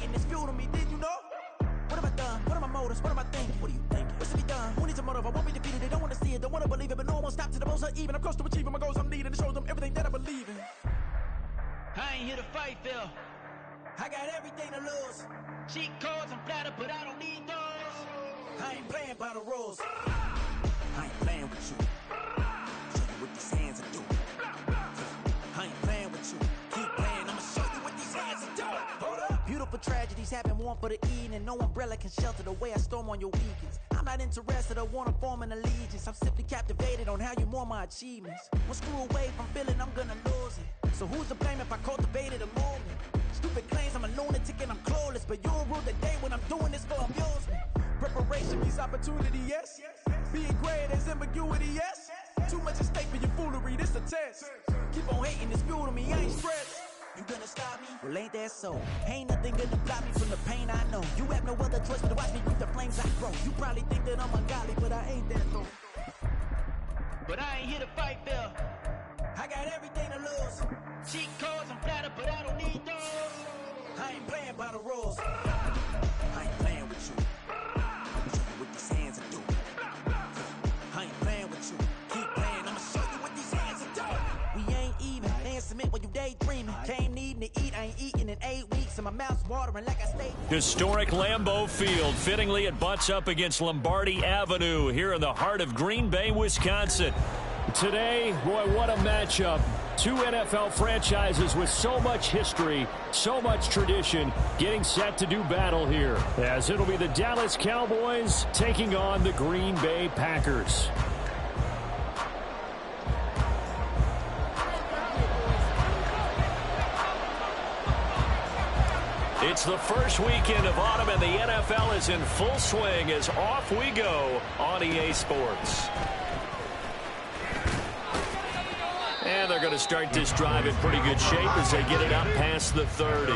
hating, it's fuel to me, did you know? What have I done? What are my motives? What am I thinking? What are you thinking? What's to be done? Who needs a motive? I won't be defeated. They don't want to see it, don't want to believe it, but no one won't stop to the most even. I'm close to achieving my goals I'm needing to show them everything that I believe in. I ain't here to fight, Phil. I got everything to lose. Cheat codes, I'm flattered, but I don't need those. I ain't playing by the rules. I ain't playing with you. Show you what these hands are doing. I ain't playing with you. Keep playing, I'ma show you what these hands are doing. Hold up. Beautiful tragedies happen, one for the evening. No umbrella can shelter the way I storm on your weekends. I'm not interested or wanna form an allegiance. I'm simply captivated on how you mourn my achievements. One screw away from feeling I'm gonna lose it. So who's to blame if I cultivated a movement? Stupid claims I'm a lunatic and I'm clueless, but you'll rule the day when I'm doing this for amusement. Preparation means opportunity, yes. Being great is ambiguity, yes. Too much at stake for your foolery, this a test. Keep on hating, it's fuel to me, I ain't stressed. You gonna stop me? Well, ain't that so? Ain't nothing gonna block me from the pain I know. You have no other choice but to watch me reap the flames I grow. You probably think that I'm ungodly, but I ain't that though. But I ain't here to fight, Bill. I got everything to lose. Cheat codes, I'm flattered, but I don't need those. I ain't playing by the rules. I ain't playing with you. Show you what these hands are doing. I ain't playing with you. Keep playing, I'ma show you what these hands are doing. We ain't even. They ain't submit when you daydreaming. Came needing to eat, I ain't eating in 8 weeks, and my mouth's watering like I stayed. Historic Lambeau Field. Fittingly, it butts up against Lombardi Avenue here in the heart of Green Bay, Wisconsin. Today, boy, what a matchup. Two NFL franchises with so much history, so much tradition, getting set to do battle here, as it'll be the Dallas Cowboys taking on the Green Bay Packers. It's the first weekend of autumn, and the NFL is in full swing as off we go on EA Sports. And they're going to start this drive in pretty good shape as they get it out past the 30.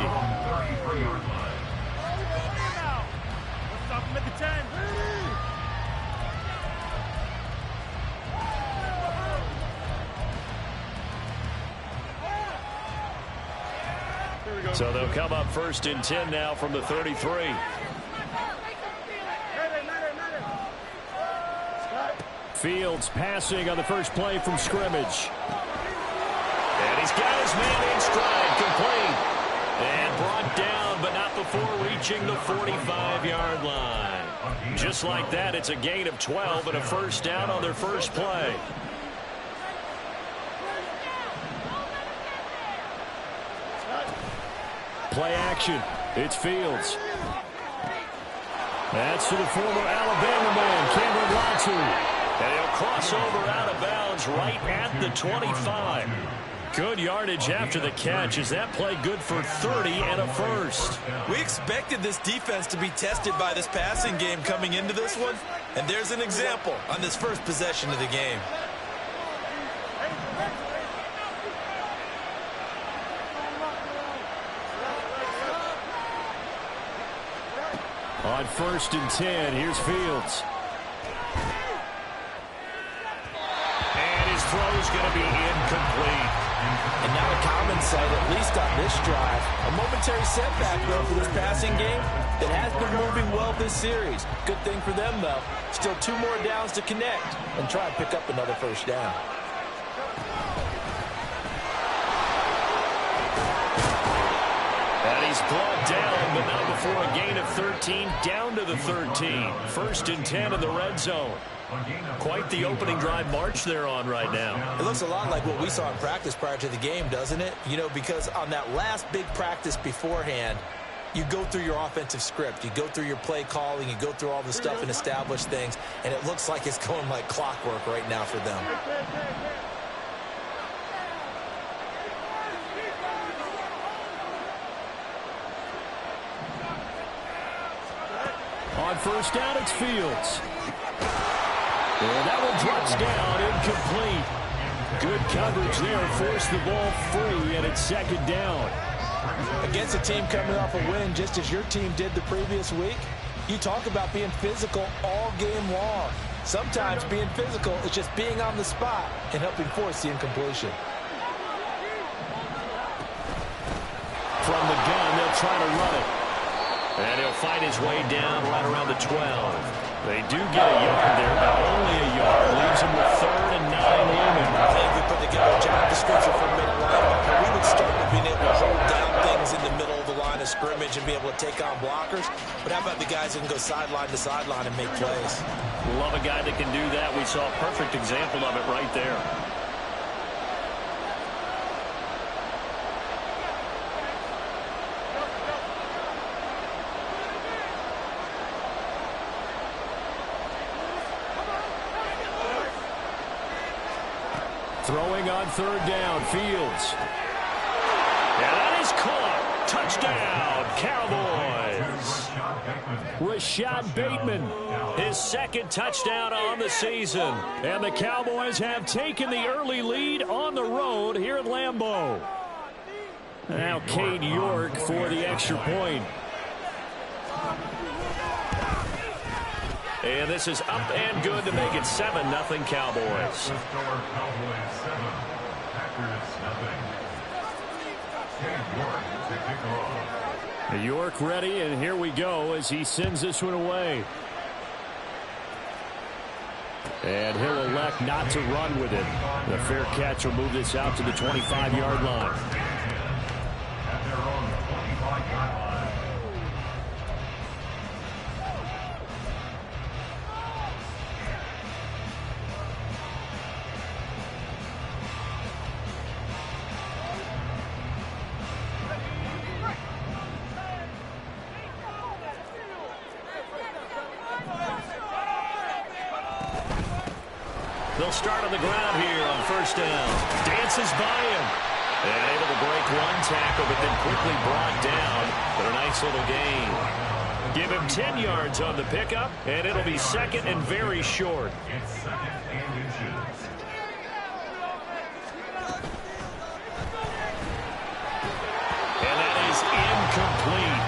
So they'll come up 1st and 10 now from the 33. Fields passing on the first play from scrimmage. And he's got his man in stride, complete. And brought down, but not before reaching the 45-yard line. Just like that, it's a gain of 12 and a first down on their first play. Play action. It's Fields. That's to the former Alabama man, Cameron Latu. And he'll cross over out of bounds right at the 25. Good yardage after the catch. Is that play good for 30 and a first? We expected this defense to be tested by this passing game coming into this one. And there's an example on this first possession of the game. On 1st and 10, here's Fields. And his throw is going to be incomplete. And not a common sight, at least on this drive. A momentary setback, though, for this passing game that has been moving well this series. Good thing for them, though. Still 2 more downs to connect and try and pick up another first down. And he's brought down, but not before a gain of 13, down to the 13. 1st and 10 in the red zone. Quite the opening drive march they're on right now. It looks a lot like what we saw in practice prior to the game, doesn't it? You know, because on that last big practice beforehand, you go through your offensive script. You go through your play calling. You go through all the stuff and establish things. And it looks like it's going like clockwork right now for them. On first down, it's Fields. And that one drops down, incomplete. Good coverage there, forced the ball free, and it's 2nd down. Against a team coming off a win, just as your team did the previous week, you talk about being physical all game long. Sometimes being physical is just being on the spot and helping force the incompletion. From the gun, they'll try to run it. And he'll fight his way down right around the 12. They do get a yard there, but only a yard. Leaves him with 3rd and 9 looming. I think we put together a job description for middle linebacker. We would start with being able to hold down things in the middle of the line of scrimmage and be able to take on blockers. But how about the guys who can go sideline to sideline and make plays? Love a guy that can do that. We saw a perfect example of it right there. Throwing on 3rd down, Fields. And that is caught. Touchdown, Cowboys. Rashad Bateman, his 2nd touchdown on the season. And the Cowboys have taken the early lead on the road here at Lambeau. Now Cade York for the extra point. And this is up and good to make it 7-0 Cowboys. York ready, and here we go as he sends this one away. And he'll elect not to run with it. The fair catch will move this out to the 25-yard line. They'll start on the ground here on 1st down. Dances by him. And able to break one tackle, but then quickly brought down. But a nice little gain. Give him 10 yards on the pickup, and it'll be 2nd and very short. And that is incomplete.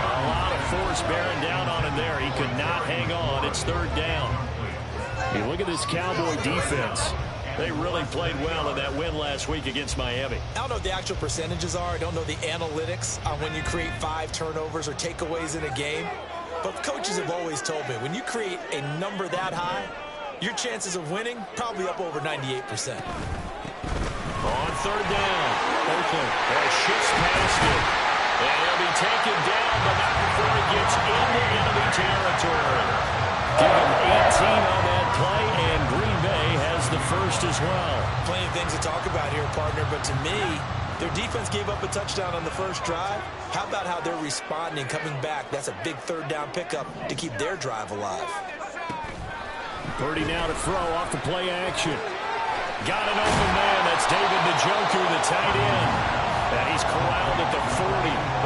A lot of force bearing down on him there. He could not hang on. It's 3rd down. You look at this Cowboy defense. They really played well in that win last week against Miami. I don't know what the actual percentages are. I don't know the analytics on when you create 5 turnovers or takeaways in a game. But coaches have always told me, when you create a number that high, your chances of winning probably up over 98%. On 3rd down, Oakland shifts past it. And he'll be taken down, but not before he gets into enemy territory. Give him 18 on that play, and Green Bay has the 1st as well. Plenty of things to talk about here, partner, but to me, their defense gave up a touchdown on the 1st drive. How about how they're responding, coming back? That's a big 3rd down pickup to keep their drive alive. Purdy now to throw off the play action. Got an open man. That's David Njoku, the tight end. And he's corralled at the 40,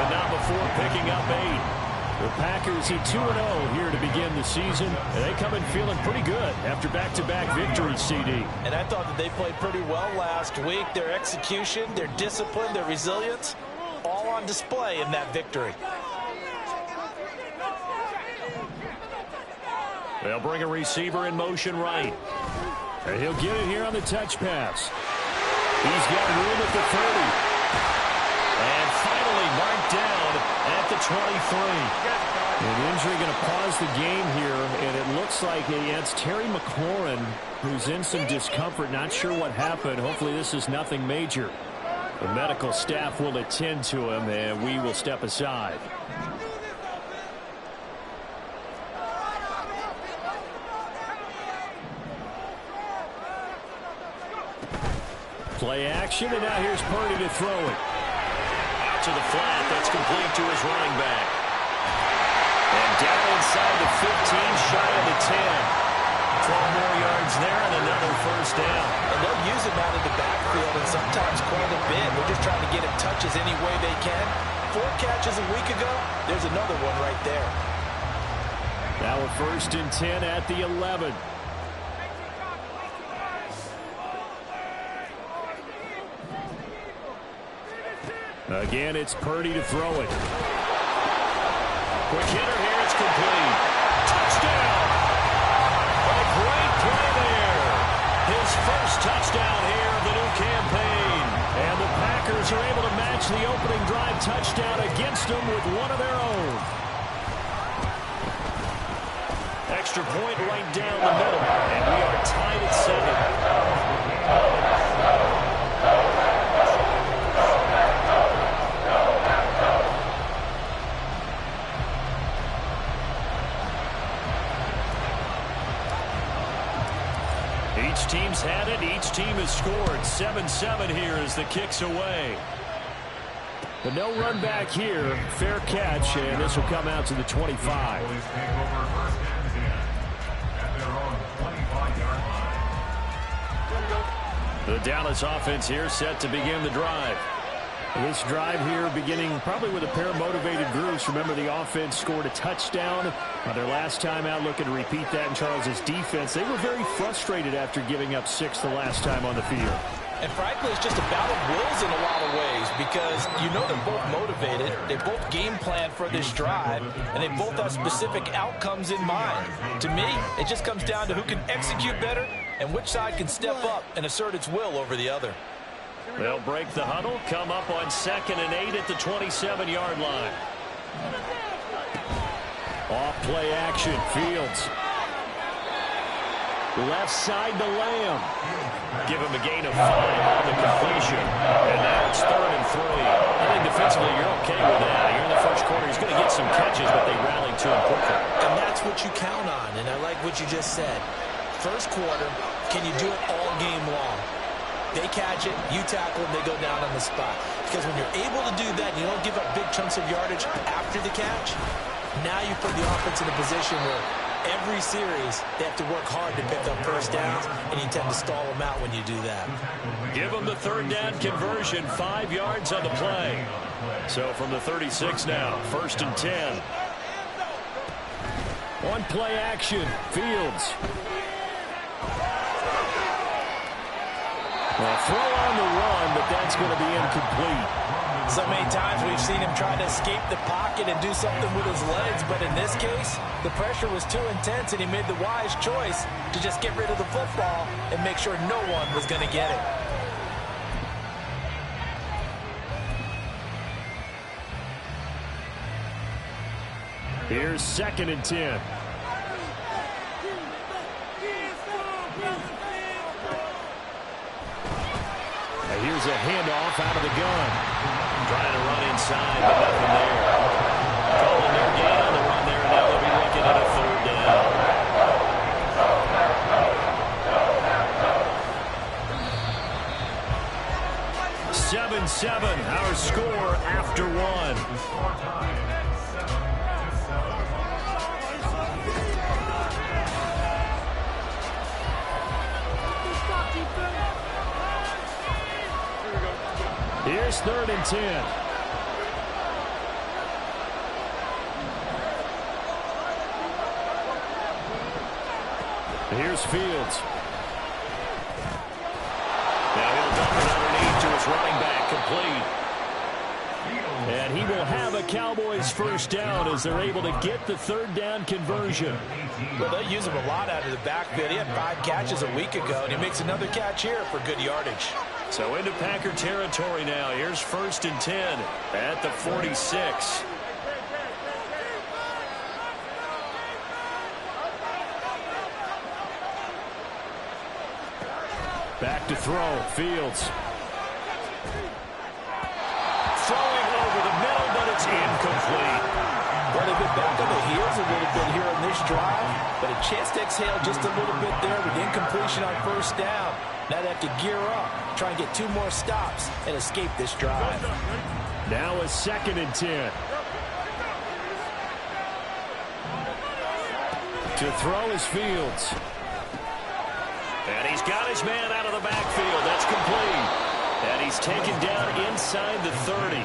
but not before picking up 8. The Packers at 2-0 here to begin the season. And they come in feeling pretty good after back-to-back victories, CD. And I thought that they played pretty well last week. Their execution, their discipline, their resilience, all on display in that victory. They'll bring a receiver in motion right. And he'll get it here on the touch pass. He's got room at the 30. And finally marked down at the 23. An injury going to pause the game here, and it looks like it's Terry McLaurin who's in some discomfort. Not sure what happened. Hopefully this is nothing major. The medical staff will attend to him, and we will step aside. Play action, and now here's Purdy to throw it. Out to the flat. That's complete to his running back. And down inside the 15, shy of the 10. 12 more yards there and another 1st down. And they'll use him out of the backfield and sometimes quite a bit. They're just trying to get him touches any way they can. 4 catches a week ago. There's another one right there. Now a 1st and 10 at the 11. Again, it's Purdy to throw it. Quick hitter here, it's complete. Touchdown! A great play there. His 1st touchdown here of the new campaign. And the Packers are able to match the opening drive touchdown against them with one of their own. Extra point right down the middle, and we are tied at 7. Each team's had it. Each team has scored. 7-7 here as the kick's away. But no run back here. Fair catch, and this will come out to the 25. The Dallas offense here set to begin the drive. This drive here beginning probably with a pair of motivated groups. Remember, the offense scored a touchdown on their last time out. Looking to repeat that in Charles's defense. They were very frustrated after giving up 6 the last time on the field. And frankly, it's just a battle of wills in a lot of ways because you know they're both motivated. They both game plan for this drive, and they both have specific outcomes in mind. To me, it just comes down to who can execute better and which side can step up and assert its will over the other. They'll break the huddle, come up on 2nd and 8 at the 27-yard line. Off play action, Fields. Left side to Lamb. Give him a gain of 5 on the completion. And now it's 3rd and 3. I think defensively you're okay with that. Here in the first quarter, he's going to get some catches, but they rallied to him quickly. And that's what you count on, and I like what you just said. First quarter, can you do it all game long? They catch it, you tackle them, they go down on the spot. Because when you're able to do that, you don't give up big chunks of yardage after the catch, now you put the offense in a position where every series they have to work hard to pick up first downs, and you tend to stall them out when you do that. Give them the 3rd down conversion, 5 yards on the play. So from the 36 now, 1st and 10. One play action, Fields. Well, throw on the run, but that's going to be incomplete. So many times we've seen him try to escape the pocket and do something with his legs, but in this case, the pressure was too intense, and he made the wise choice to just get rid of the football and make sure no one was going to get it. Here's 2nd and 10. Here's a handoff out of the gun. Trying to run inside, but nothing there. Calling their gain on the run there, and now they'll be looking at a 3rd down. 7-7, our score after 1. Here's 3rd and 10. Here's Fields. Now he'll dump it underneath to his running back, complete. And he will have a Cowboys 1st down as they're able to get the 3rd down conversion. Well, they use him a lot out of the backfield. He had 5 catches a week ago, and he makes another catch here for good yardage. So into Packer territory now. Here's 1st and 10 at the 46. Back to throw, Fields. Throwing over the middle, but it's incomplete. Well, they've been back on the heels a little bit here on this drive, but a chance to exhale just a little bit there with incompletion on 1st down. Now they have to gear up, try and get 2 more stops, and escape this drive. Now a 2nd and 10. To throw is Fields. And he's got his man out of the backfield. That's complete. And he's taken down inside the 30.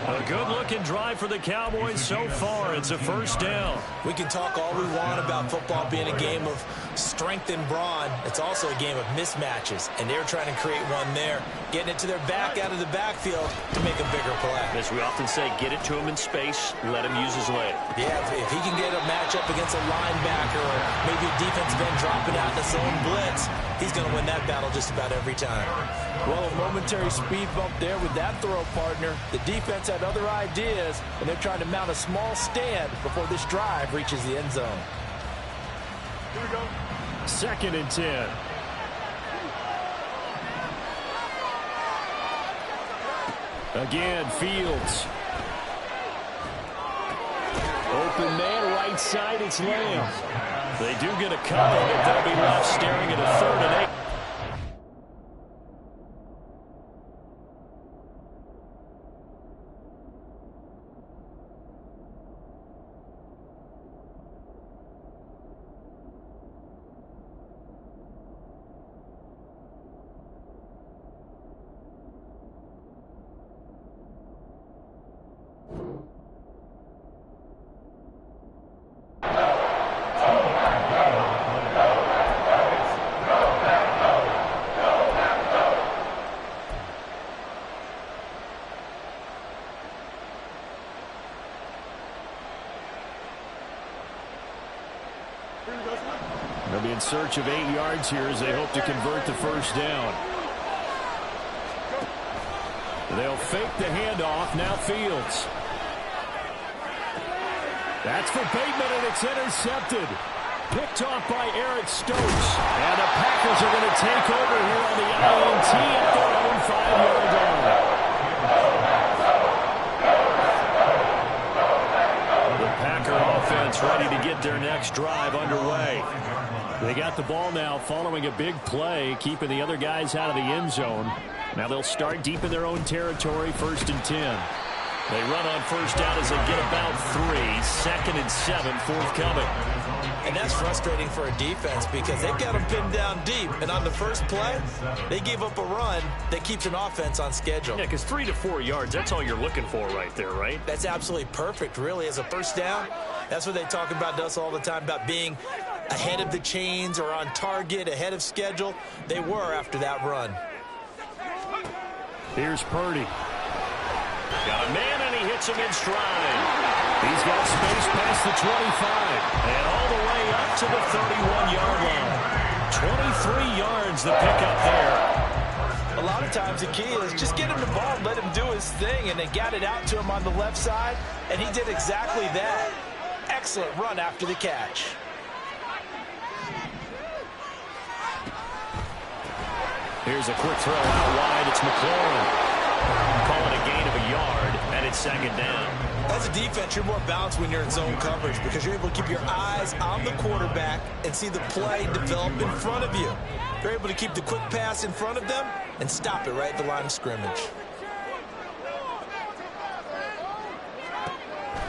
A good-looking drive for the Cowboys so far. It's a 1st down. We can talk all we want about football being a game of strength and brawn. It's also a game of mismatches, and they're trying to create one there, getting it to their back out of the backfield to make a bigger play. As we often say, get it to him in space, let him use his leg. Yeah, if he can get a matchup against a linebacker or maybe a defensive end dropping out in a zone blitz, he's going to win that battle just about every time. Well, a momentary speed bump there with that throw, partner. The defense had other ideas, and they're trying to mount a small stand before this drive reaches the end zone. 2nd and 10. Again, Fields. Open man, right side, it's Lamb. They do get a cover, but they'll be left staring at a 3rd and 8. They'll be in search of 8 yards here as they hope to convert the 1st down. They'll fake the handoff. Now Fields. That's for Bateman, and it's intercepted. Picked off by Eric Stokes. And the Packers are going to take over here on the INT at their own 5-yard line. The Packer offense ready to get their next drive underway. They got the ball now following a big play, keeping the other guys out of the end zone. Now they'll start deep in their own territory, 1st and 10. They run on 1st down as they get about 3. 2nd and 7, forthcoming. And that's frustrating for a defense because they've got them pinned down deep. And on the first play, they gave up a run that keeps an offense on schedule. Yeah, because 3 to 4 yards, that's all you're looking for right there, right? That's absolutely perfect, really, as a 1st down. That's what they talk about to us all the time, about being ahead of the chains or on target, ahead of schedule. They were after that run. Here's Purdy. Got a man, and he hits him in stride. He's got space past the 25 and all the way up to the 31-yard line. 23 yards the pickup there. A lot of times the key is just get him the ball, let him do his thing, and they got it out to him on the left side, and he did exactly that. Excellent run after the catch. Here's a quick throw out wide. It's McLaurin. Call it a gain of a yard, and it's 2nd down. As a defense, you're more balanced when you're in zone coverage because you're able to keep your eyes on the quarterback and see the play develop in front of you. You're able to keep the quick pass in front of them and stop it right at the line of scrimmage.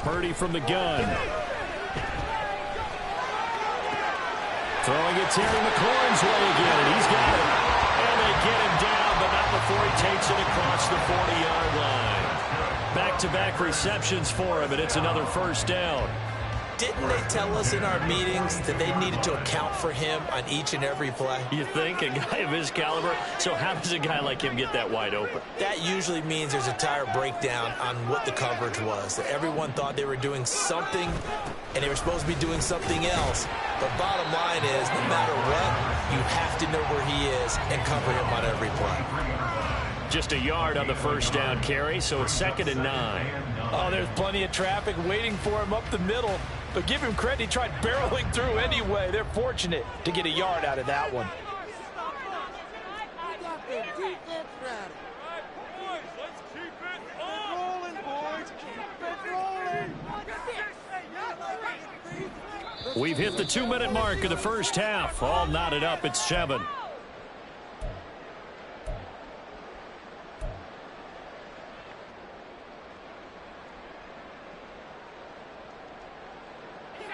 Purdy from the gun. Throwing it Terry McLaurin's way again, and he's got it. And they get him down, but not before he takes it across the 40-yard line. Back-to-back receptions for him, and it's another 1st down. Didn't they tell us in our meetings that they needed to account for him on each and every play? You think? A guy of his caliber? So how does a guy like him get that wide open? That usually means there's a tire breakdown on what the coverage was. That everyone thought they were doing something, and they were supposed to be doing something else. But bottom line is, no matter what, you have to know where he is and cover him on every play. Just a yard on the 1st down carry, so it's 2nd and 9. Oh, there's plenty of traffic waiting for him up the middle. But give him credit, he tried barreling through anyway. They're fortunate to get a yard out of that one. We've hit the 2-minute mark of the 1st half. All knotted up at 7.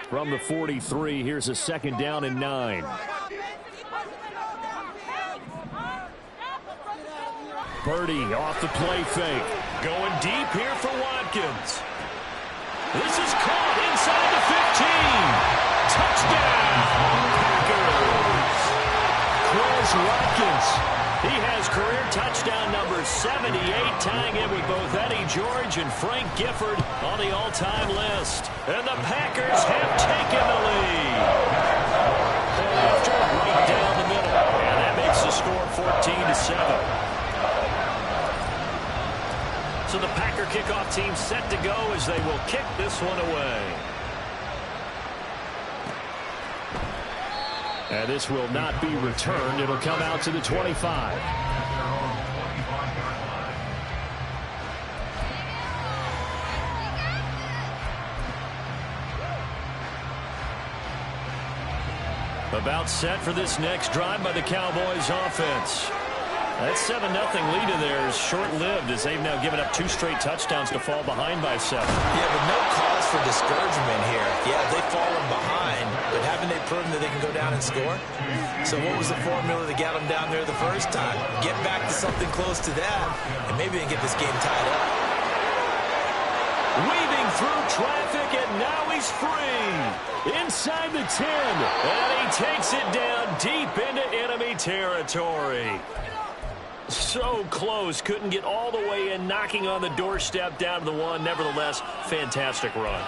From the 43, here's a 2nd down and 9. Purdy off the play fake. Going deep here for Watkins. This is caught inside the 15. Touchdown, Packers. Chris Watkins. He has career touchdown number 78, tying it with both Eddie George and Frank Gifford on the all-time list. And the Packers have taken the lead. After right down the middle. And that makes the score 14-7. So the Packer kickoff team set to go as they will kick this one away. And this will not be returned. It'll come out to the 25. About set for this next drive by the Cowboys offense. That 7-0 lead of theirs short-lived as they've now given up 2 straight touchdowns to fall behind by 7. Yeah, but no cause for discouragement here. Yeah, they've fallen behind, but haven't they proven that they can go down and score? So what was the formula that got them down there the first time? Get back to something close to that, and maybe they can get this game tied up. Weaving through traffic, and now he's free. Inside the 10, and he takes it down deep into enemy territory. So close, couldn't get all the way in, knocking on the doorstep down to the 1. Nevertheless, fantastic run.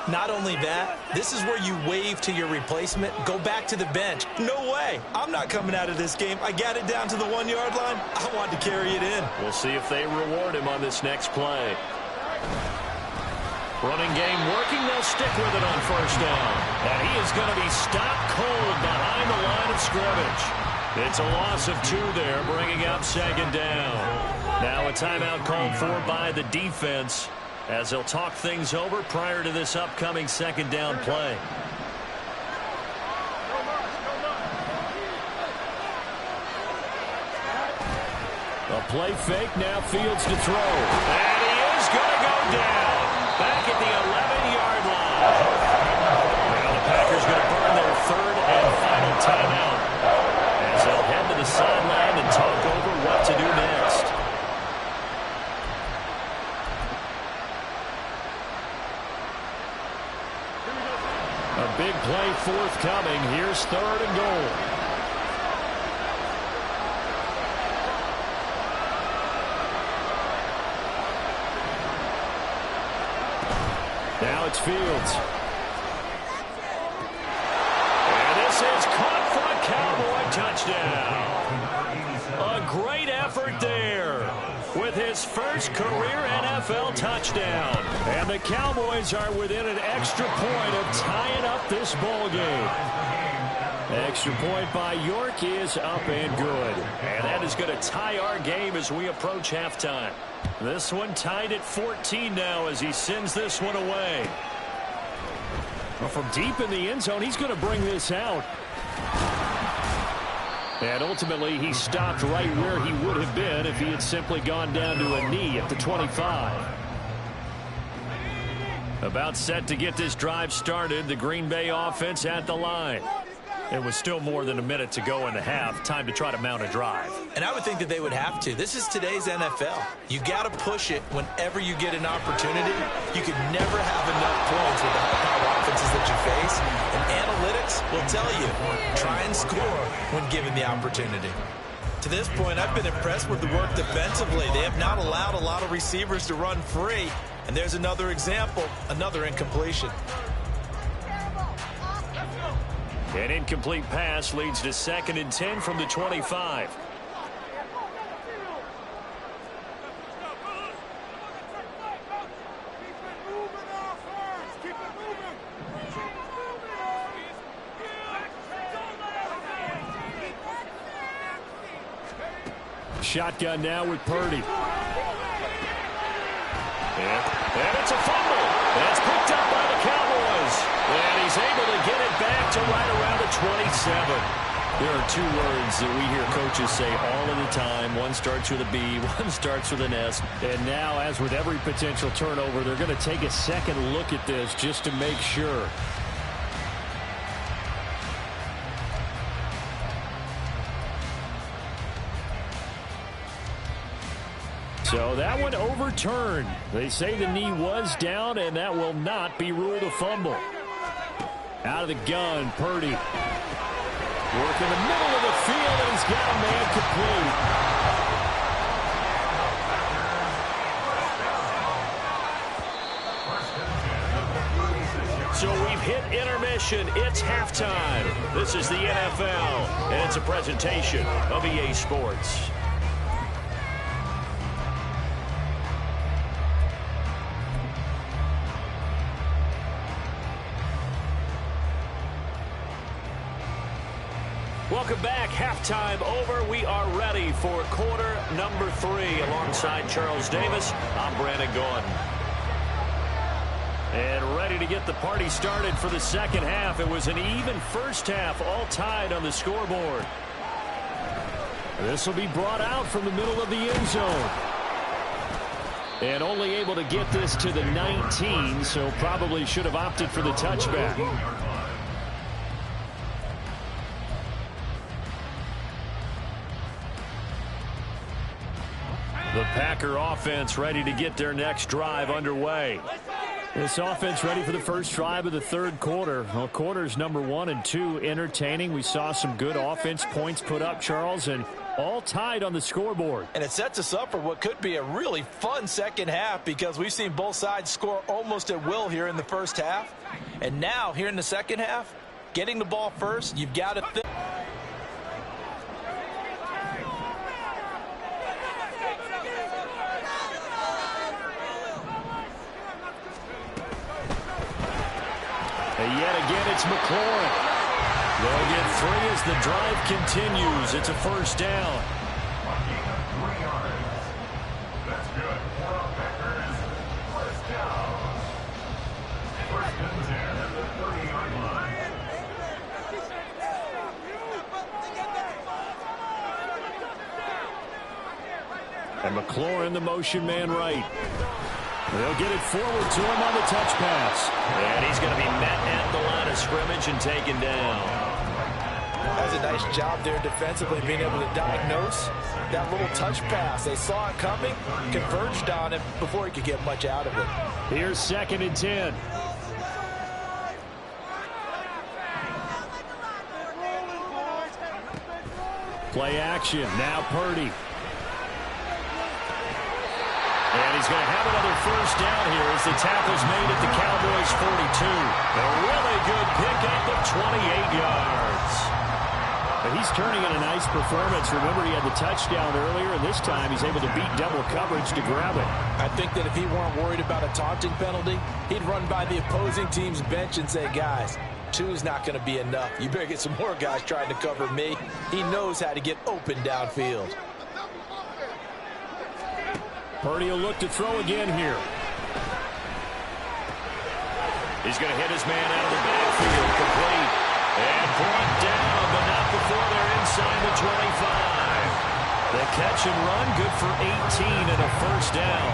Not only that, this is where you wave to your replacement, go back to the bench. No way. I'm not coming out of this game. I got it down to the 1-yard line. I want to carry it in. We'll see if they reward him on this next play. Running game working. They'll stick with it on first down. And he is going to be stopped cold behind the line of scrimmage. It's a loss of 2 there, bringing up 2nd down. Now a timeout called for by the defense as they'll talk things over prior to this upcoming 2nd down play. A play fake, now Fields to throw. And he is going to go down. Back at the 11-yard line. Now the Packers going to burn their 3rd and final timeout as they'll head to the sideline and talk over what to do next. A big play forthcoming. Here's 3rd and goal. Now it's Fields. And this is caught for a Cowboy touchdown. A great effort there with his first career NFL touchdown. And the Cowboys are within an extra point of tying up this ball game. Extra point by York is up and good. And that is going to tie our game as we approach halftime. This one tied at 14 now as he sends this one away. Well, from deep in the end zone, he's going to bring this out. And ultimately, he stopped right where he would have been if he had simply gone down to a knee at the 25. About set to get this drive started, the Green Bay offense at the line. It was still more than a minute to go in the half. Time to try to mount a drive. And I would think that they would have to. This is today's NFL. You got to push it whenever you get an opportunity. You could never have enough points with the high-power offenses that you face. And analytics will tell you, try and score when given the opportunity. To this point, I've been impressed with the work defensively. They have not allowed a lot of receivers to run free. And there's another example, another incompletion. An incomplete pass leads to 2nd and 10 from the 25. Shotgun now with Purdy. And it's a fumble. That's picked up by the Cowboys. And he's able to get it back to right around the 27. There are 2 words that we hear coaches say all of the time. One starts with a B, one starts with an S. And now, as with every potential turnover, they're going to take a second look at this just to make sure. So that one overturned. They say the knee was down, and that will not be ruled a fumble. Out of the gun, Purdy. Work in the middle of the field, and he's got a man complete. So we've hit intermission. It's halftime. This is the NFL, and it's a presentation of EA Sports. Welcome back. Halftime over. We are ready for quarter number 3. Alongside Charles Davis, I'm Brandon Gordon. And ready to get the party started for the second half. It was an even first half, all tied on the scoreboard. This will be brought out from the middle of the end zone. And only able to get this to the 19, so probably should have opted for the touchback. The Packer offense ready to get their next drive underway. This offense ready for the first drive of the third quarter. Well, quarters number 1 and 2 entertaining. We saw some good offense points put up, Charles, and all tied on the scoreboard. And it sets us up for what could be a really fun second half because we've seen both sides score almost at will here in the first half. And now here in the second half, getting the ball first, you've got to think. And yet again, it's McLaurin. They'll get 3 as the drive continues. It's a first down. That's good. First down. First and 10 at the 30-yard line. And McLaurin, the motion man right. They'll get it forward to him on the touch pass. And he's going to be met at the line of scrimmage and taken down. That was a nice job there defensively, being able to diagnose that little touch pass. They saw it coming, converged on him before he could get much out of it. Here's 2nd and 10. Play action. Now Purdy. And he's going to have another first down here as the tackle's made at the Cowboys' 42. A really good pickup of 28 yards. But he's turning in a nice performance. Remember, he had the touchdown earlier, and this time he's able to beat double coverage to grab it. I think that if he weren't worried about a taunting penalty, he'd run by the opposing team's bench and say, guys, 2 is not going to be enough. You better get some more guys trying to cover me. He knows how to get open downfield. Purdy will look to throw again here. He's going to hit his man out of the backfield, complete. And brought down, but not before they're inside the 25. The catch and run, good for 18 and a first down.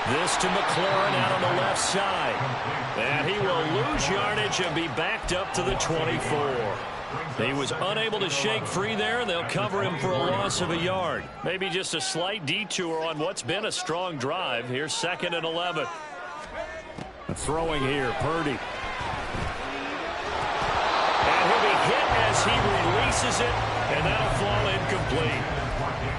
This to McLaurin out on the left side. And he will lose yardage and be backed up to the 24. He was unable to shake free there, and they'll cover him for a loss of a yard. Maybe just a slight detour on what's been a strong drive. Here's 2nd and 11. Throwing here, Purdy. And he'll be hit as he releases it, and that'll fall incomplete.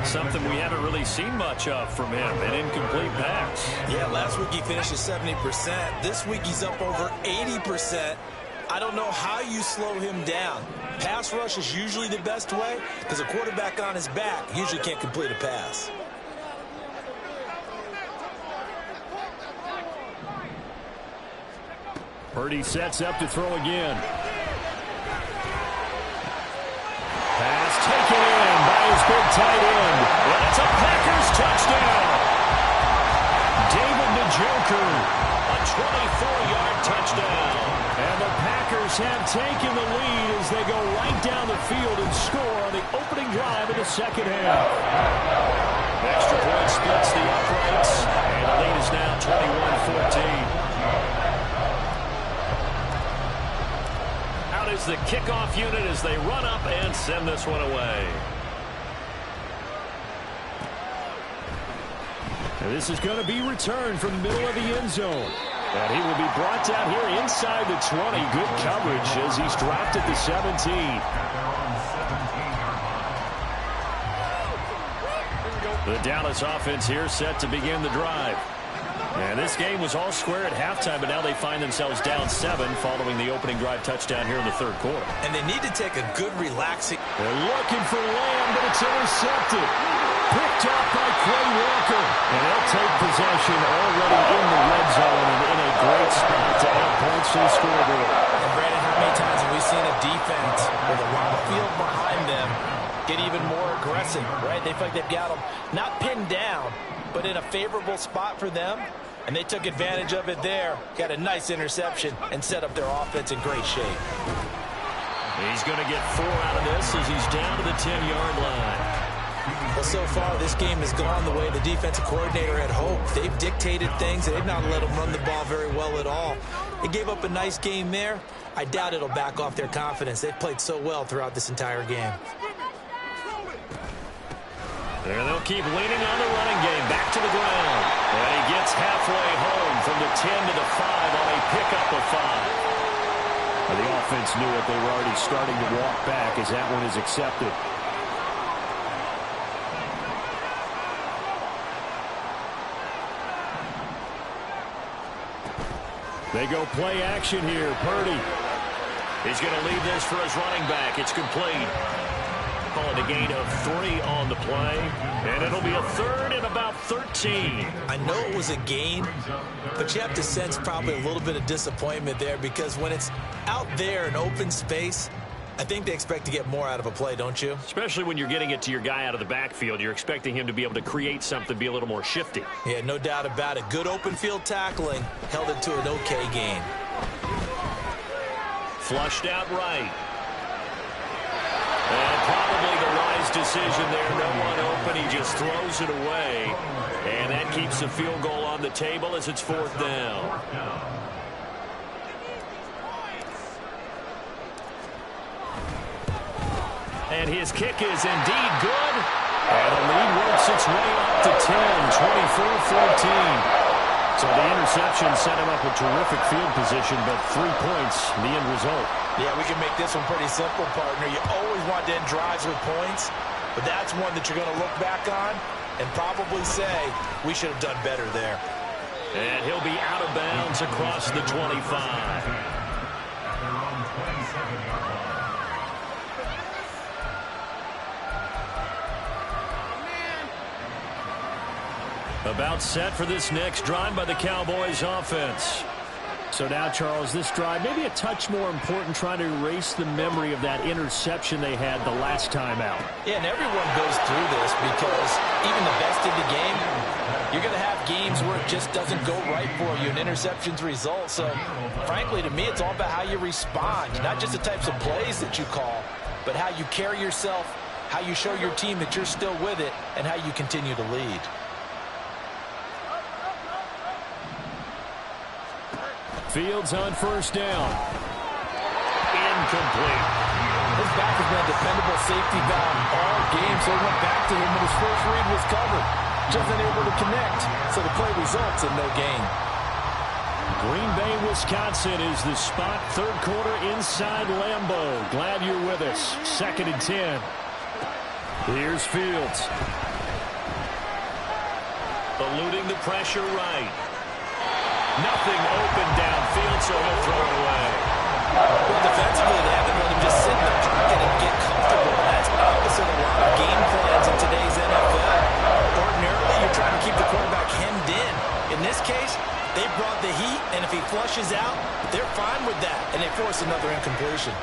Something we haven't really seen much of from him, an incomplete pass. Yeah, last week he finished at 70%. This week he's up over 80%. I don't know how you slow him down. Pass rush is usually the best way because a quarterback on his back usually can't complete a pass. Purdy sets up to throw again. Pass taken in by his big tight end. And it's a Packers touchdown. David Njoku, a 24-yard touchdown. And the Packers have taken the lead as they go right down the field and score on the opening drive of the second half. Extra point splits the uprights, and the lead is now 21-14. Out is the kickoff unit as they run up and send this one away. And this is going to be returned from the middle of the end zone. And he will be brought down here inside the 20. Good coverage as he's dropped at the 17. The Dallas offense here set to begin the drive. And this game was all square at halftime, but now they find themselves down 7 following the opening drive touchdown here in the third quarter. And they need to take a good relaxing. They're looking for Lamb, but it's intercepted. Picked up by Quay Walker. And they'll take possession already in the red zone and in a great spot to add points to the scoreboard. And Brandon, how many times have we seen a defense with a lot of field behind them get even more aggressive, right? They feel like they've got them not pinned down, but in a favorable spot for them. And they took advantage of it there. Got a nice interception and set up their offense in great shape. He's going to get 4 out of this as he's down to the 10-yard line. Well, so far, this game has gone the way the defensive coordinator had hoped. They've dictated things. They've not let them run the ball very well at all. They gave up a nice game there. I doubt it'll back off their confidence. They've played so well throughout this entire game. There they'll keep leaning on the running game. Back to the ground. And he gets halfway home from the 10 to the 5 on a pickup of 5. The offense knew it. They were already starting to walk back as that one is accepted. They go play action here. Purdy. He's going to leave this for his running back. It's complete. Call it a gain of 3 on the play. And it'll be a third and about 13. I know it was a gain, but you have to sense probably a little bit of disappointment there because when it's out there in open space, I think they expect to get more out of a play, don't you? Especially when you're getting it to your guy out of the backfield. You're expecting him to be able to create something, be a little more shifty. Yeah, no doubt about it. Good open field tackling held it to an okay gain. Flushed out right. And probably the wise decision there. No one open. He just throws it away. And that keeps the field goal on the table as it's 4th down. And his kick is indeed good. And the lead works its way up to 10, 24-14. So the interception set him up with terrific field position, but 3 points, the end result. Yeah, we can make this one pretty simple, partner. You always want to end drives with points, but that's one that you're going to look back on and probably say, we should have done better there. And he'll be out of bounds across the 25. About set for this next drive by the Cowboys offense. So now, Charles, this drive maybe a touch more important, trying to erase the memory of that interception they had the last time out. Yeah, and everyone goes through this because even the best in the game, you're going to have games where it just doesn't go right for you, and interceptions result. So, frankly, to me, it's all about how you respond, not just the types of plays that you call, but how you carry yourself, how you show your team that you're still with it, and how you continue to lead. Fields on 1st down. Incomplete. His back has been a dependable safety valve all game, so he went back to him when his first read was covered. Just unable to connect, so the play results in no gain. Green Bay, Wisconsin is the spot. 3rd quarter inside Lambeau. Glad you're with us. 2nd and 10. Here's Fields. Eluding the pressure right. Nothing open downfield, so he'll throw it away. Well, defensively, they haven't let him just sit in the pocket and get comfortable. That's opposite a lot of game plans in today's NFL. Ordinarily, you're trying to keep the quarterback hemmed in. In this case, they brought the heat, and if he flushes out, they're fine with that, and they force another incompletion.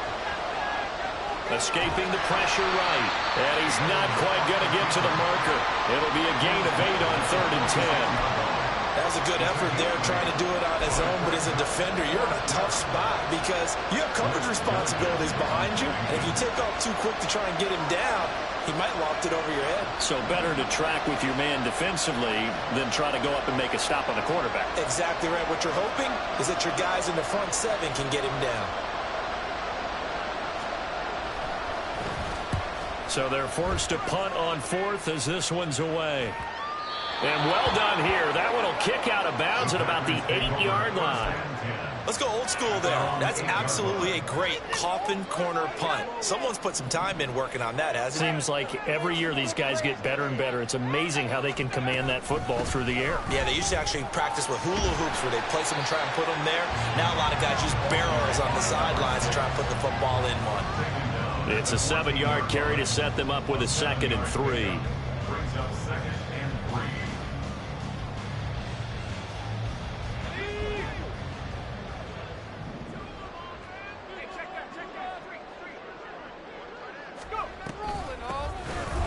Escaping the pressure right. And he's not quite going to get to the marker. It'll be a gain of 8 on 3rd and 10. That was a good effort there, trying to do it on his own, but as a defender, you're in a tough spot because you have coverage responsibilities behind you, and if you take off too quick to try and get him down, he might loft it over your head. So better to track with your man defensively than try to go up and make a stop on the quarterback. Exactly right. What you're hoping is that your guys in the front 7 can get him down. So they're forced to punt on 4th as this one's away. And well done here. That one will kick out of bounds at about the 8-yard line. Let's go old school there. That's absolutely a great coffin corner punt. Someone's put some time in working on that, hasn't it? Seems like every year these guys get better and better. It's amazing how they can command that football through the air. Yeah, they used to actually practice with hula hoops where they place them and try and put them there. Now a lot of guys use barrels on the sidelines to try and put the football in one. It's a 7-yard carry to set them up with a 2nd and 3. Brings up 2nd and 3.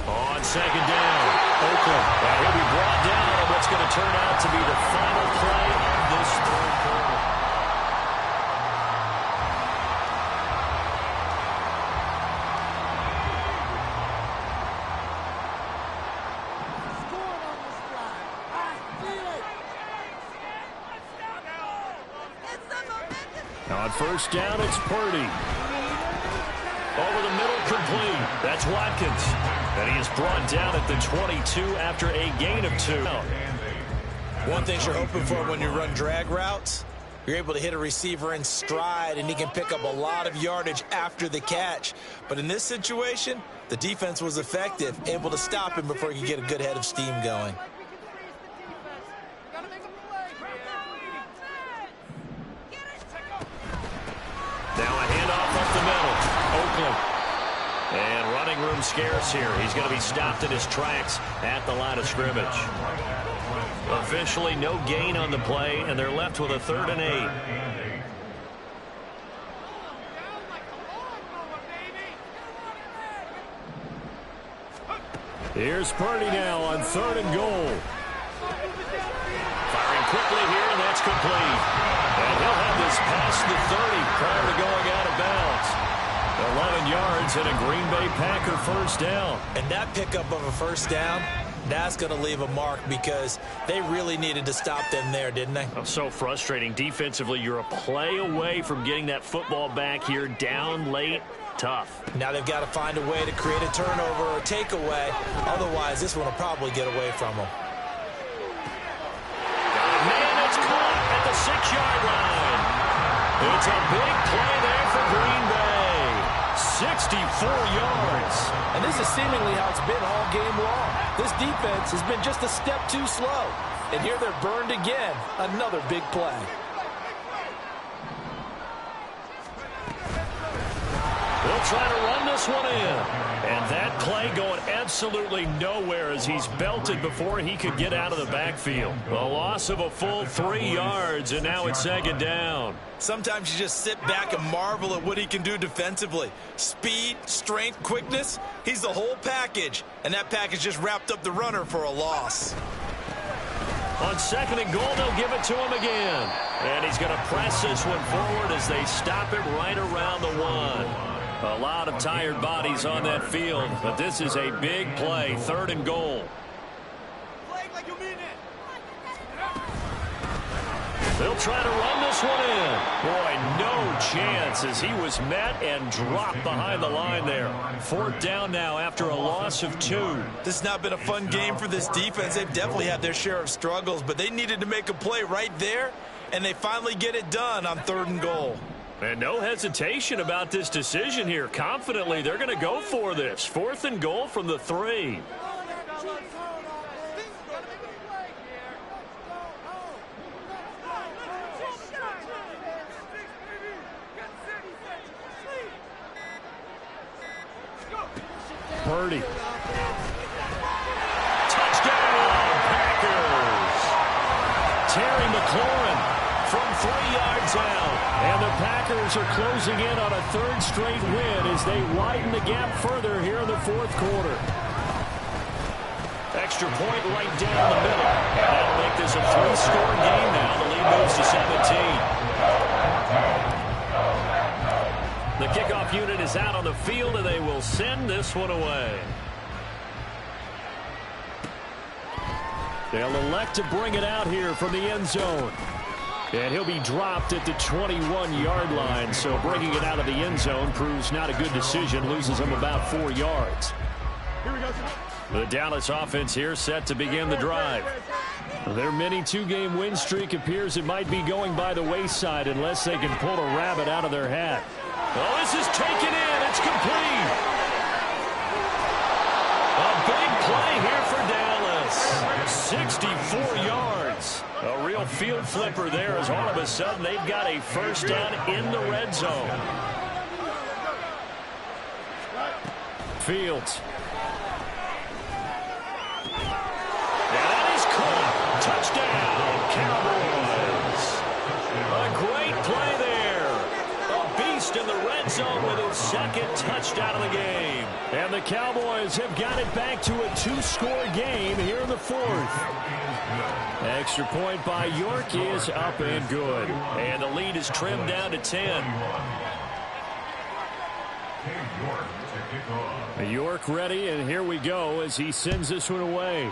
On 2nd down, Oakland. Well, he'll be brought down on what's going to turn out to be the final play of this 3rd quarter. On 1st down, it's Purdy. Over the middle, complete. That's Watkins. And he is brought down at the 22 after a gain of 2. One thing you're hoping for when you run drag routes, you're able to hit a receiver in stride, and he can pick up a lot of yardage after the catch. But in this situation, the defense was effective, able to stop him before he could get a good head of steam going. Now a handoff up the middle. Oakland. And running room scarce here. He's going to be stopped in his tracks at the line of scrimmage. Officially no gain on the play, and they're left with a 3rd and 8. Here's Purdy now on 3rd and goal. Firing quickly here, and that's complete. And he'll have this past the 30 prior to going out of bounds. 11 yards and a Green Bay Packer 1st down. And that pickup of a 1st down, that's going to leave a mark because they really needed to stop them there, didn't they? Oh, so frustrating. Defensively, you're a play away from getting that football back here down late. Tough. Now they've got to find a way to create a turnover or a takeaway. Otherwise, this one will probably get away from them. Man, it's caught at the 6-yard line. It's a big play there for Green Bay. 64 yards. And this is seemingly how it's been all game long. This defense has been just a step too slow. And here they're burned again. Another big play. They'll try to run this one in. And that play going absolutely nowhere as he's belted before he could get out of the backfield. A loss of a full 3 yards, and now it's 2nd down. Sometimes you just sit back and marvel at what he can do defensively. Speed, strength, quickness, he's the whole package. And that package just wrapped up the runner for a loss. On 2nd and goal, they'll give it to him again. And he's going to press this one forward as they stop it right around the 1. A lot of tired bodies on that field, but this is a big play, 3rd and goal. They'll try to run this one in. Boy, no chance as he was met and dropped behind the line there. 4th down now after a loss of 2. This has not been a fun game for this defense. They've definitely had their share of struggles, but they needed to make a play right there, and they finally get it done on 3rd and goal. And no hesitation about this decision here. Confidently, they're going to go for this. 4th and goal from the 3. Purdy. Touchdown, Packers. Terry McLaurin from 3 yards out. And the Packers are closing in on a 3rd straight win as they widen the gap further here in the 4th quarter. Extra point right down the middle. And that'll make this a 3-score game now. The lead moves to 17. The kickoff unit is out on the field, and they will send this one away. They'll elect to bring it out here from the end zone. And he'll be dropped at the 21-yard line, so bringing it out of the end zone proves not a good decision, loses him about 4 yards. The Dallas offense here set to begin the drive. Their mini two-game win streak appears it might be going by the wayside unless they can pull a rabbit out of their hat. Oh, this is taken in. It's complete. A big play here for Dallas. 64 yards. A real field flipper there as all of a sudden they've got a first down in the red zone. Fields. Touchdown, Cowboys. A great play there. A beast in the red zone with his second touchdown of the game. And the Cowboys have got it back to a two-score game here in the fourth. Extra point by York is up and good. And the lead is trimmed down to 10. York ready, and here we go as he sends this one away.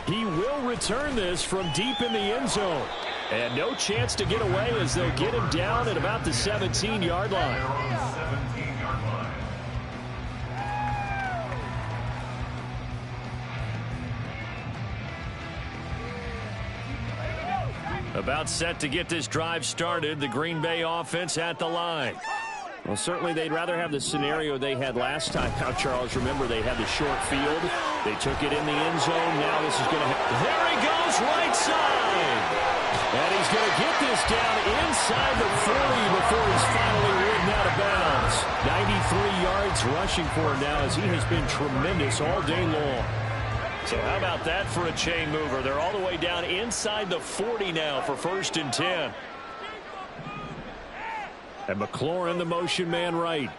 He will return this from deep in the end zone. And no chance to get away as they'll get him down at about the 17-yard line. About set to get this drive started. The Green Bay offense at the line. Well, certainly they'd rather have the scenario they had last time. Now, Charles, remember they had the short field. They took it in the end zone. Now this is going to there he goes, right side. And he's going to get this down inside the 40 before he's finally ridden out of bounds. 93 yards rushing for him now as he has been tremendous all day long. So how about that for a chain mover? They're all the way down inside the 40 now for 1st and 10. And McLaurin, the motion man right.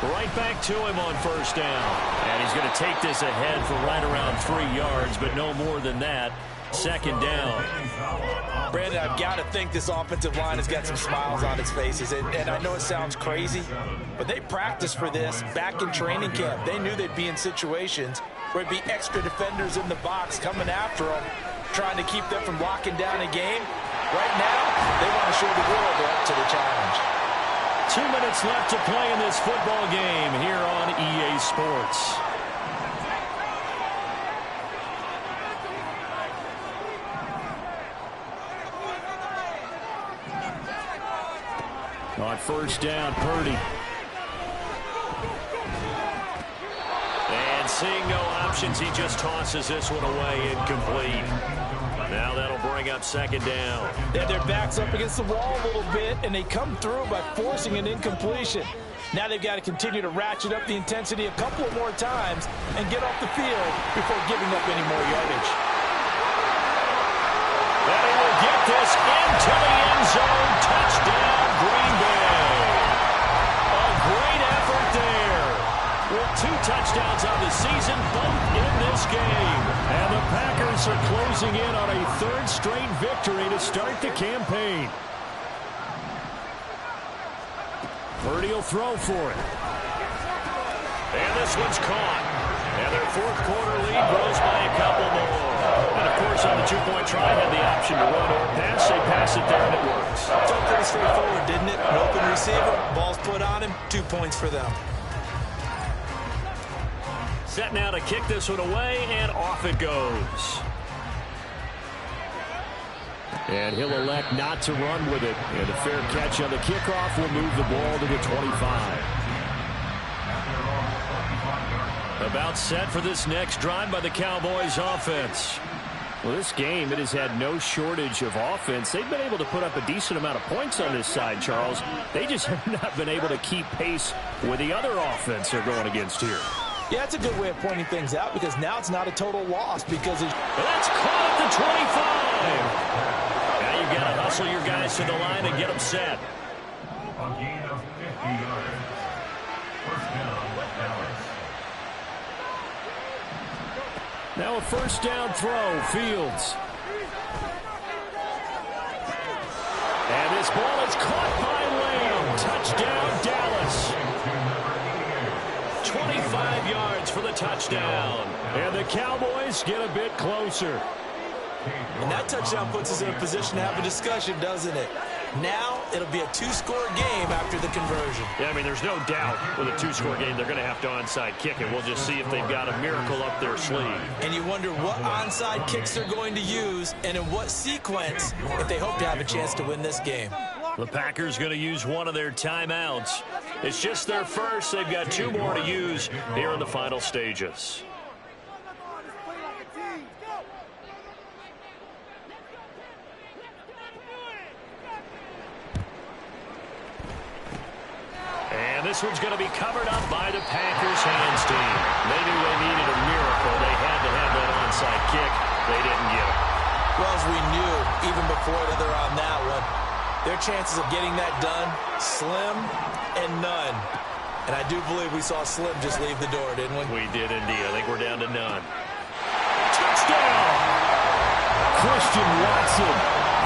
Right back to him on 1st down. And he's going to take this ahead for right around 3 yards, but no more than that. 2nd down. Brandon, I've got to think this offensive line has got some smiles on its faces. And I know it sounds crazy, but they practiced for this back in training camp. They knew they'd be in situations where it'd be extra defenders in the box coming after them, trying to keep them from locking down a game. Right now, they want to show the world they're up to the challenge. 2 minutes left to play in this football game here on EA Sports. On 1st down, Purdy. And seeing no options, he just tosses this one away incomplete. Now that'll bring up 2nd down. They had their backs up against the wall a little bit, and they come through by forcing an incompletion. Now they've got to continue to ratchet up the intensity a couple of more times and get off the field before giving up any more yardage. And he will get this into the end zone. Touchdown, Green Bay. A great effort there. With 2 touchdowns on the season, both in this game. And the Packers are closing in on a 3rd straight victory to start the campaign. Purdy will throw for it. And this one's caught. And their 4th quarter lead grows by a couple more. And, of course, on the 2-point try, had the option to run or pass. They pass it there, and it works. It's all pretty straightforward, didn't it? An open receiver, ball's put on him, 2 points for them. Set now to kick this one away, and off it goes. And he'll elect not to run with it. And a fair catch on the kickoff will move the ball to the 25. About set for this next drive by the Cowboys offense. Well, this game, it has had no shortage of offense. They've been able to put up a decent amount of points on this side, Charles. They just have not been able to keep pace with the other offense they're going against here. Yeah, that's a good way of pointing things out because now it's not a total loss because it's... That's caught at the 25. Now you've got to hustle your guys to the line and get them set. A gain of 50 yards. 1st down, Dallas. Now a 1st down throw, Fields. And this ball is caught by Lamb. Touchdown, Dallas. 25 yards for the touchdown. And the Cowboys get a bit closer. And that touchdown puts us in a position to have a discussion, doesn't it? Now it'll be a two-score game after the conversion. Yeah, I mean, there's no doubt with a two-score game they're going to have to onside kick it. We'll just see if they've got a miracle up their sleeve. And you wonder what onside kicks they're going to use and in what sequence if they hope to have a chance to win this game. The Packers going to use one of their timeouts. It's just their first. They've got 2 more to use here in the final stages. And this one's going to be covered up by the Packers hands team. They knew they needed a miracle. They had to have that onside kick. They didn't get it. Well, as we knew, even before they're on that one, their chances of getting that done, slim and none. And I do believe we saw Slim just leave the door, didn't we? We did indeed. I think we're down to none. Touchdown! Christian Watson,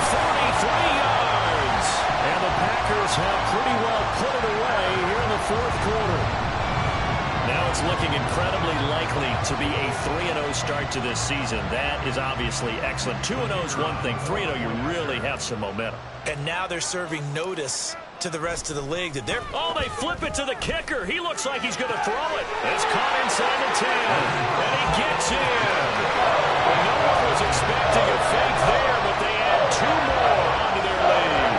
43 yards. And the Packers have pretty well put it away here in the fourth quarter. Now it's looking incredibly likely to be a 3-0 start to this season. That is obviously excellent. 2-0 is one thing. 3-0, you really have some momentum. And now they're serving notice to the rest of the league that they're... Oh, they flip it to the kicker. He looks like he's going to throw it. It's caught inside the 10. And he gets in. Well, no one was expecting a fake there, but they add 2 more onto their lead.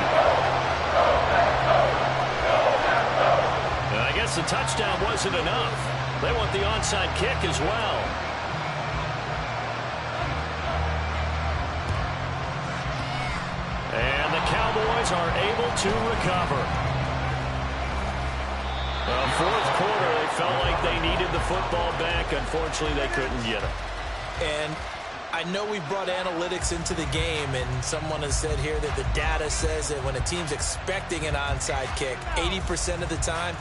And I guess the touchdown wasn't enough. They want the onside kick as well. And the Cowboys are able to recover. Fourth quarter, they felt like they needed the football back. Unfortunately, they couldn't get it. And I know we brought analytics into the game, and someone has said here that the data says that when a team's expecting an onside kick, 80% of the time,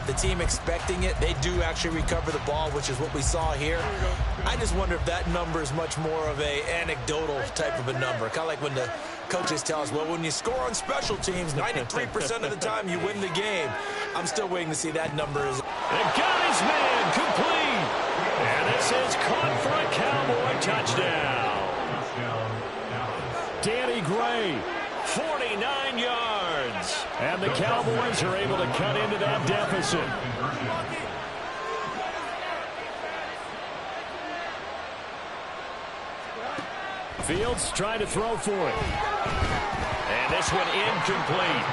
the team expecting it, they do actually recover the ball, which is what we saw here. I just wonder if that number is much more of a anecdotal type of a number. Kind of like when the coaches tell us, well, when you score on special teams, 93% of the time you win the game. I'm still waiting to see that number. They got his man complete. And this is caught for a Cowboy touchdown. Danny Gray, 49 yards. And the Cowboys are able to cut into that deficit. Fields trying to throw for it. And this one incomplete.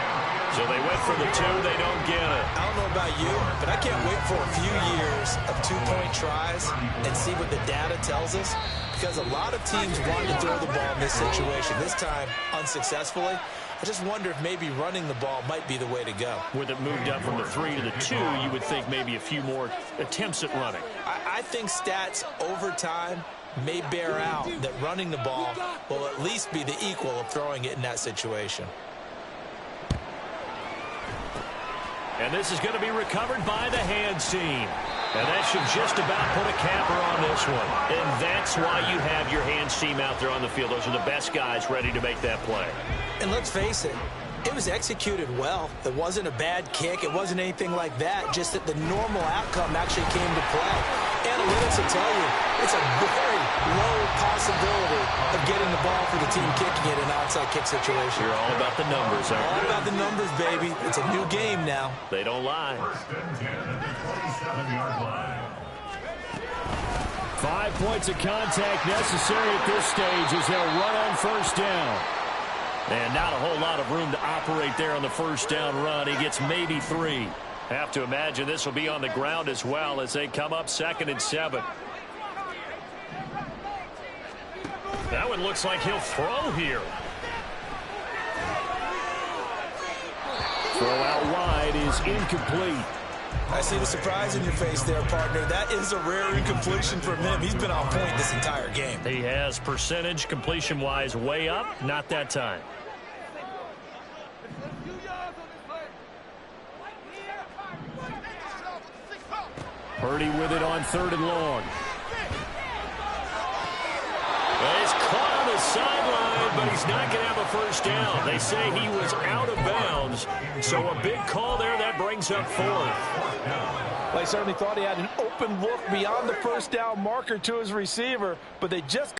So they went for the 2. They don't get it. I don't know about you, but I can't wait for a few years of 2-point tries and see what the data tells us. Because a lot of teams want to throw the ball in this situation. This time, unsuccessfully. I just wonder if maybe running the ball might be the way to go. With it moved up from the 3 to the 2, you would think maybe a few more attempts at running. I think stats over time may bear out that running the ball will at least be the equal of throwing it in that situation. And this is going to be recovered by the hands team. And that should just about put a capper on this one. And that's why you have your hands team out there on the field. Those are the best guys ready to make that play. And let's face it, it was executed well. It wasn't a bad kick. It wasn't anything like that. Just that the normal outcome actually came to play. Analytics will tell you it's a very low possibility of getting the ball for the team kicking it in an outside kick situation. You're all about the numbers, aren't you? All about the numbers, baby. It's a new game now. They don't lie. 5 points of contact necessary at this stage as they'll run on first down. And not a whole lot of room to operate there on the first down run. He gets maybe 3. Have to imagine this will be on the ground as well as they come up 2nd and 7. That one looks like he'll throw here. Throw out wide is incomplete. I see the surprise in your face there, partner. That is a rare incompletion from him. He's been on point this entire game. He has percentage completion-wise way up. Not that time. Purdy with it on 3rd and long. He's caught on the sideline, but he's not going to have a first down. They say he was out of bounds, so a big call there. That brings up 4th. They certainly thought he had an open look beyond the first down marker to his receiver, but they just